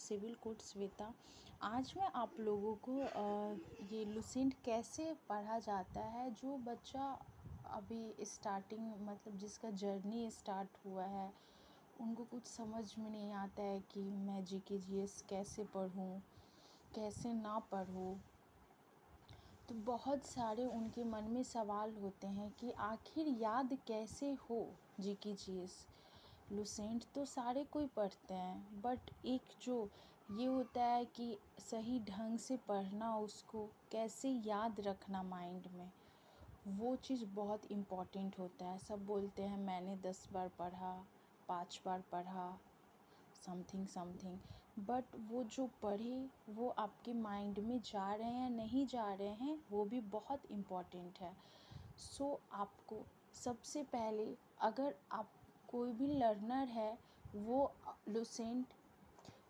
Civil code Shweta. आज मैं आप लोगों को ये लुसेंट कैसे पढ़ा जाता है। जो बच्चा अभी स्टार्टिंग मतलब जिसका जर्नी स्टार्ट हुआ है, उनको कुछ समझ में नहीं आता है कि मैं जीके जीएस कैसे पढूं, कैसे ना पढूं। तो बहुत सारे उनके मन में सवाल होते हैं कि आखिर याद कैसे हो जीके जीएस। लुसेंट तो सारे कोई पढ़ते हैं, बट एक जो ये होता है कि सही ढंग से पढ़ना, उसको कैसे याद रखना माइंड में, वो चीज़ बहुत इम्पॉर्टेंट होता है। सब बोलते हैं मैंने 10 बार पढ़ा, 5 बार पढ़ा, समथिंग, बट वो जो पढ़े वो आपके माइंड में जा रहे हैं नहीं जा रहे हैं, वो भी बहुत इम्पॉर्टेंट है। सो आपको सबसे पहले, अगर आप कोई भी लर्नर है, वो लुसेंट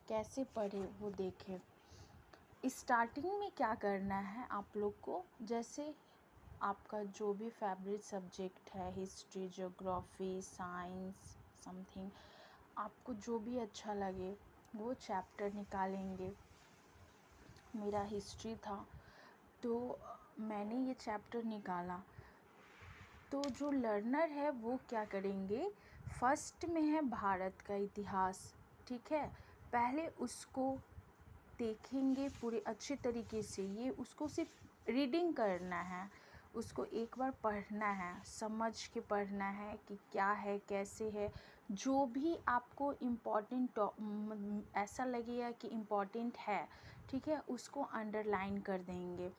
कैसे पढ़े वो देखें। स्टार्टिंग में क्या करना है आप लोग को, जैसे आपका जो भी फेवरेट सब्जेक्ट है, हिस्ट्री, ज्योग्राफी, साइंस, समथिंग, आपको जो भी अच्छा लगे वो चैप्टर निकालेंगे। मेरा हिस्ट्री था तो मैंने ये चैप्टर निकाला। तो जो लर्नर है वो क्या करेंगे, फर्स्ट में है भारत का इतिहास, ठीक है। पहले उसको देखेंगे पूरे अच्छे तरीके से। ये उसको सिर्फ रीडिंग करना है, उसको एक बार पढ़ना है, समझ के पढ़ना है कि क्या है कैसे है। जो भी आपको इम्पॉर्टेंट ऐसा लगेगा कि इम्पॉर्टेंट है, ठीक है, उसको अंडरलाइन कर देंगे।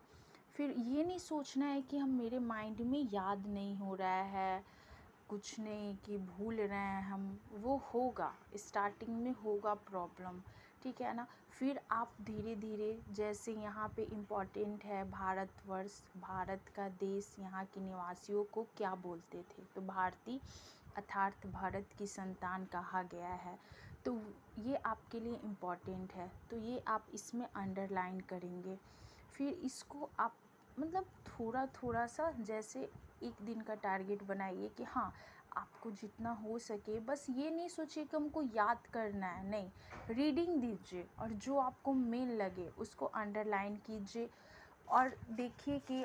फिर ये नहीं सोचना है कि हम मेरे माइंड में याद नहीं हो रहा है, कुछ नहीं, कि भूल रहे हैं हम। वो होगा, स्टार्टिंग में होगा प्रॉब्लम, ठीक है ना। फिर आप धीरे धीरे, जैसे यहाँ पे इम्पॉर्टेंट है भारतवर्ष, भारत का देश, यहाँ के निवासियों को क्या बोलते थे, तो भारतीय अर्थात भारत की संतान कहा गया है। तो ये आपके लिए इम्पॉर्टेंट है, तो ये आप इसमें अंडरलाइन करेंगे। फिर इसको आप मतलब थोड़ा थोड़ा सा, जैसे एक दिन का टारगेट बनाइए कि हाँ, आपको जितना हो सके, बस ये नहीं सोचिए कि हमको याद करना है, नहीं, रीडिंग दीजिए और जो आपको मेन लगे उसको अंडरलाइन कीजिए और देखिए कि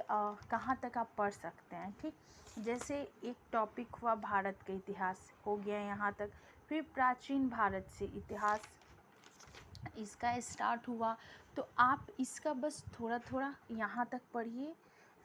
कहाँ तक आप पढ़ सकते हैं, ठीक। जैसे एक टॉपिक हुआ भारत का इतिहास, हो गया यहाँ तक। फिर प्राचीन भारत से इतिहास इसका स्टार्ट हुआ, तो आप इसका बस थोड़ा थोड़ा यहाँ तक पढ़िए।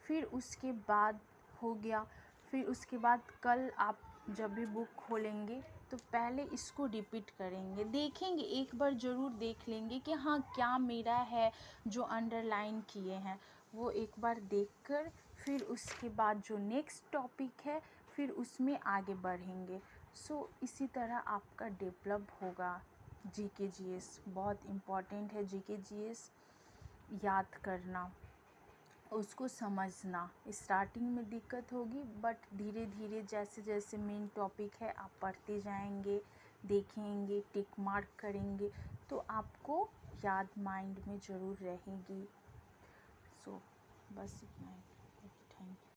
फिर उसके बाद हो गया, फिर उसके बाद कल आप जब भी बुक खोलेंगे तो पहले इसको रिपीट करेंगे, देखेंगे, एक बार ज़रूर देख लेंगे कि हाँ क्या मेरा है जो अंडरलाइन किए हैं, वो एक बार देखकर फिर उसके बाद जो नेक्स्ट टॉपिक है फिर उसमें आगे बढ़ेंगे। सो इसी तरह आपका डेवलप होगा। जीके जीएस बहुत इम्पॉर्टेंट है, जीके जीएस याद करना, उसको समझना। स्टार्टिंग में दिक्कत होगी, बट धीरे धीरे जैसे जैसे मेन टॉपिक है आप पढ़ते जाएंगे, देखेंगे, टिक मार्क करेंगे, तो आपको याद माइंड में ज़रूर रहेगी। सो बस इतना ही। Thank you.